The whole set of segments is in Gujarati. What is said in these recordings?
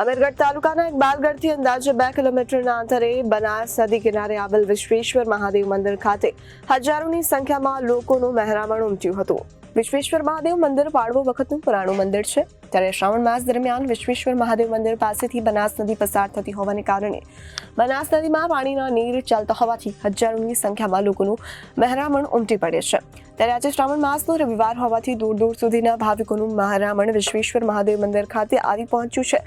અમીરગઢ તાલુકાના ઇકબાલગઢથી અંદાજે 2 કિલોમીટરના અંતરે બનાસ નદી કિનારે આવેલ વિશ્વેશ્વર મહાદેવ મંદિર ખાતે હજારોની સંખ્યામાં લોકોનું મહેરામણ ઉમટ્યું હતું। વિશ્વેશ્વર મહાદેવ મંદિર પાડવો વખતનું પુરાણું મંદિર છે, ત્યારે શ્રાવણ માસ દરમિયાન વિશ્વેશ્વર મહાદેવ મંદિર પાસેથી બનાસ નદી પસાર થતી હોવાને કારણે બનાસ નદીમાં પાણીના નીર ચાલતા હોવાથી હજારોની સંખ્યામાં લોકોનું મહેરામણ ઉમટી પડે છે। ત્યારે આજે શ્રાવણ માસનો રવિવાર હોવાથી દૂર દૂર સુધીના ભાવિકોનું મહેરામણ વિશ્વેશ્વર મહાદેવ મંદિર ખાતે આવી પહોંચ્યું છે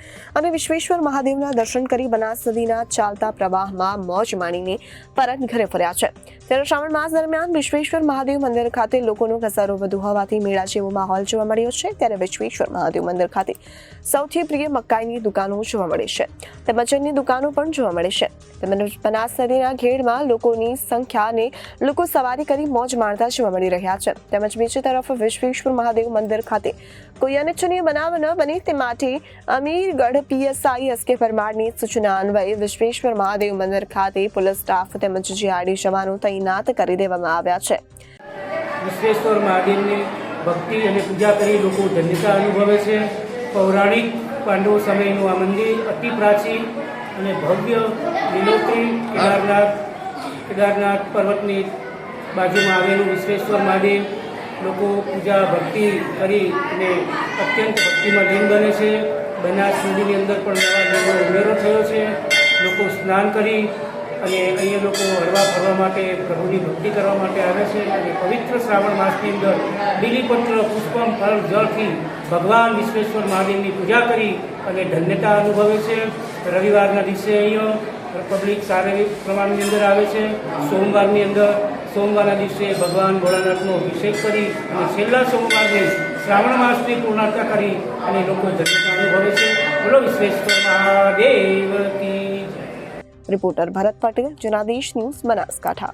અને વિશ્વેશ્વર મહાદેવના દર્શન કરી બનાસ નદીના ચાલતા પ્રવાહમાં મોજ માણીને પરત ઘરે ફર્યા છે। ત્યારે શ્રાવણ માસ દરમિયાન વિશ્વેશ્વર મહાદેવ મંદિર ખાતે લોકોનો ઘસારો વધુ હોવાથી મેળા જેવો માહોલ જોવા મળ્યો છે। ત્યારે વિશ્વેશ્વર મહાદેવ મંદિર ખાતે સૌથી પ્રિય મકાઈની દુકાનો જોવા મળે છે, તેમજ અન્ય દુકાનો પણ જોવા મળે છે। તેમજ બનાસ નદીના ઘેડમાં લોકોની સંખ્યાને લોકો સવારી કરી મોજ માણતા જોવા મળી રહ્યા છે। તેમજ બીજી તરફ વિશ્વેશ્વર મહાદેવ મંદિર ખાતે કોઈ અનિચ્છનીય બનાવ ન બને તે માટે અમીરગઢ પીએસઆઈ એસકે પરમારની સૂચના અન્વયે વિશ્વેશ્વર મહાદેવ મંદિર ખાતે પોલીસ સ્ટાફ તેમજ જીઆરડી જવાનો તૈનાત કરી દેવામાં આવ્યા છે। વિશ્વેશ્વર મહાદેવની ભક્તિ અને પૂજા કરી લોકો ધન્યતા અનુભવે છે। પૌરાણિક પાંડવો સમયનું આ મંદિર અતિ પ્રાચીન અને ભવ્ય લીલોતરી કેદારનાથ પર્વતની બાજુમાં આવેલું વિશ્વેશ્વર મહાદેવ લોકો પૂજા ભક્તિ કરી અને અત્યંત ભક્તિમાં લીન બને છે। બનાસ નદીની અંદર પણ નવા ઉમેરો થયો છે। લોકો સ્નાન કરી અને અહીંયા લોકો હરવા ફરવા માટે પ્રભુની ભક્તિ કરવા માટે આવે છે અને પવિત્ર શ્રાવણ માસની અંદર બીલીપત્ર પુષ્પમ ફળ જળથી ભગવાન વિશ્વેશ્વર મહાદેવની પૂજા કરી અને ધન્યતા અનુભવે છે। રવિવારના દિવસે અહીંયા પબ્લિક સારી પ્રમાણની અંદર આવે છે। સોમવારના દિવસે ભગવાન ભોળાનાથનો અભિષેક કરી અને છેલ્લા સોમવારને શ્રાવણ માસની પૂર્ણતા કરી અને લોકો ધન્યતા અનુભવે છે। બોલો વિશ્વેશ્વર મહાદેવ કી જય। રિપોર્ટર ભરત પટેલ, જનાદેશ ન્યૂઝ, બનાસકાંઠા।